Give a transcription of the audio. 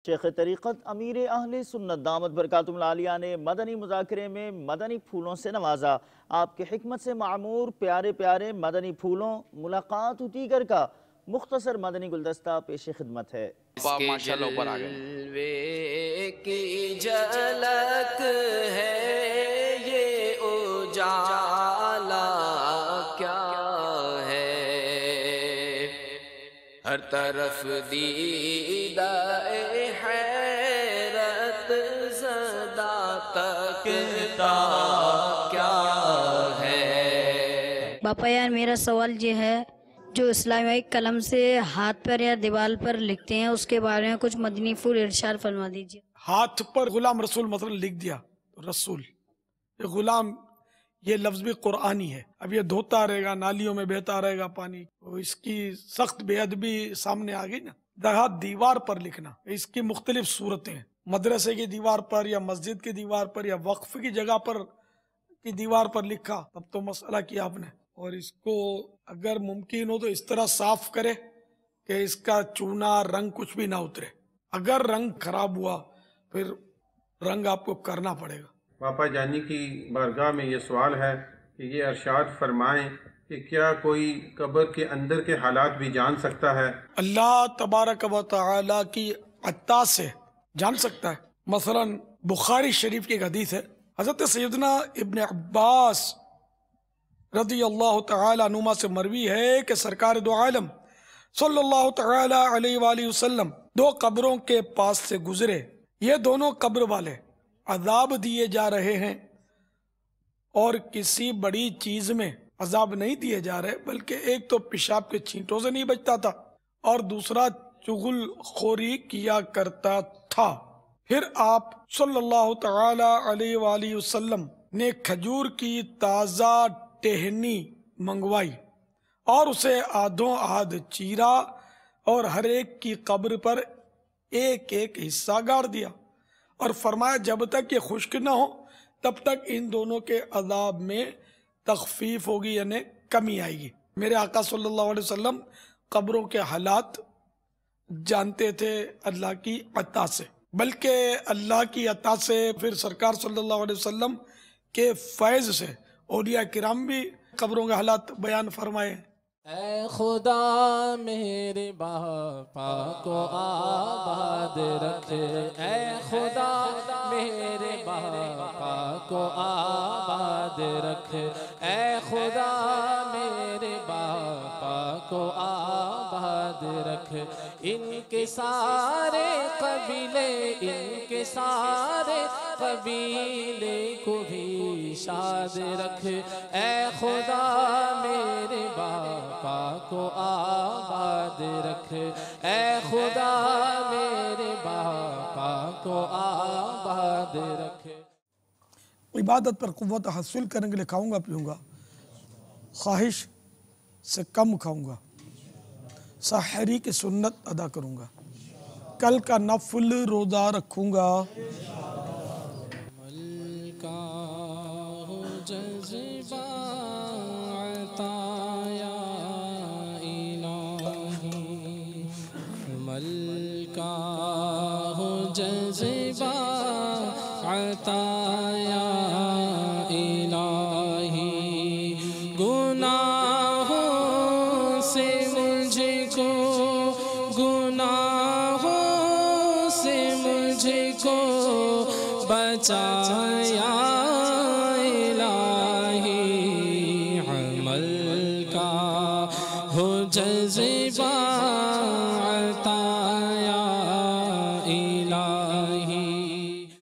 شیخ طریقت امیر اہل سنت دامت برکاتہم العالیہ نے مدنی مذاکرے میں مدنی پھولوں سے نوازا۔ آپ کے حکمت سے معمور پیارے پیارے مدنی پھولوں ملاقات ہوتی کر کا مختصر مدنی گلدستہ پیش خدمت ہے۔ ماشاءاللہ اوپر آ گئے کی جھلک ہے یہ اجالا کیا ہے، ہر طرف دیدہ حیرت زدہ تکتا کیا ہے۔ باپا یار میرا سوال یہ ہے، جو اسلامی قلم سے ہاتھ پر یا دیوال پر لکھتے ہیں اس کے بارے میں کچھ مدنی پھول ارشاد فرما دیجیے۔ ہاتھ پر غلام رسول مثلا لکھ دیا، رسول یہ غلام، یہ لفظ بھی قرآنی ہے۔ اب یہ دھوتا رہے گا، نالیوں میں بہتا رہے گا پانی، اس کی سخت بے ادبی سامنے آ گئی نا۔ دہا دیوار پر لکھنا، اس کی مختلف صورتیں ہیں، مدرسے کی دیوار پر یا مسجد کی دیوار پر یا وقف کی جگہ پر کی دیوار پر لکھا، تب تو مسئلہ کیا آپ نے۔ اور اس کو اگر ممکن ہو تو اس طرح صاف کرے کہ اس کا چونا رنگ کچھ بھی نہ اترے۔ اگر رنگ خراب ہوا پھر رنگ آپ کو کرنا پڑے گا۔ باپا جانی کی بارگاہ میں یہ سوال ہے کہ یہ ارشاد فرمائیں کہ کیا کوئی قبر کے اندر کے حالات بھی جان سکتا ہے؟ اللہ تبارک و تعالی کی عطا سے جان سکتا ہے۔ مثلا بخاری شریف کی ایک حدیث ہے، حضرت سیدنا ابن عباس رضی اللہ تعالی عنہما سے مروی ہے کہ سرکار دو عالم صلی اللہ تعالی علیہ وآلہ وسلم دو قبروں کے پاس سے گزرے، یہ دونوں قبر والے عذاب دیے جا رہے ہیں، اور کسی بڑی چیز میں عذاب نہیں دیے جا رہے، بلکہ ایک تو پیشاب کے چھینٹوں سے نہیں بچتا تھا اور دوسرا چغل خوری کیا کرتا تھا۔ پھر آپ صلی اللہ تعالی علیہ وآلہ وسلم نے کھجور کی تازہ ٹہنی منگوائی اور اسے آدھوں آدھ چیرا اور ہر ایک کی قبر پر ایک ایک حصہ گاڑ دیا، اور فرمایا جب تک یہ خشک نہ ہو تب تک ان دونوں کے عذاب میں تخفیف ہوگی، یعنی کمی آئے گی۔ میرے آقا صلی اللہ علیہ وسلم قبروں کے حالات جانتے تھے اللہ کی عطا سے، بلکہ اللہ کی عطا سے پھر سرکار صلی اللہ علیہ وسلم کے فیض سے اولیاء کرام بھی قبروں کے حالات بیان فرمائے۔ اے خدا میرے باپا کو آباد رکھ، اے خدا میرے باپا کو آباد رکھ، اے خدا میرے باپا کو آباد رکھ، ان کے سارے قبیلے، ان کے سارے قبیلے کو بھی شاد رکھ، اے خدا میرے باپا کو آباد رکھ، اے خدا میرے باپا کو آباد رکھ۔ عبادت پر قوت حاصل کرنے کے لیے کھاؤں گا پیوں گا، خواہش سے کم کھاؤں گا، سحری کی سنت ادا کروں گا، کل کا نفل روزہ رکھوں گا۔ جذبہ عطا یا الہی، گناہوں سے مجھ کو، گناہوں سے مجھ کو بچایا الہی، عمل کا ہو جذبہ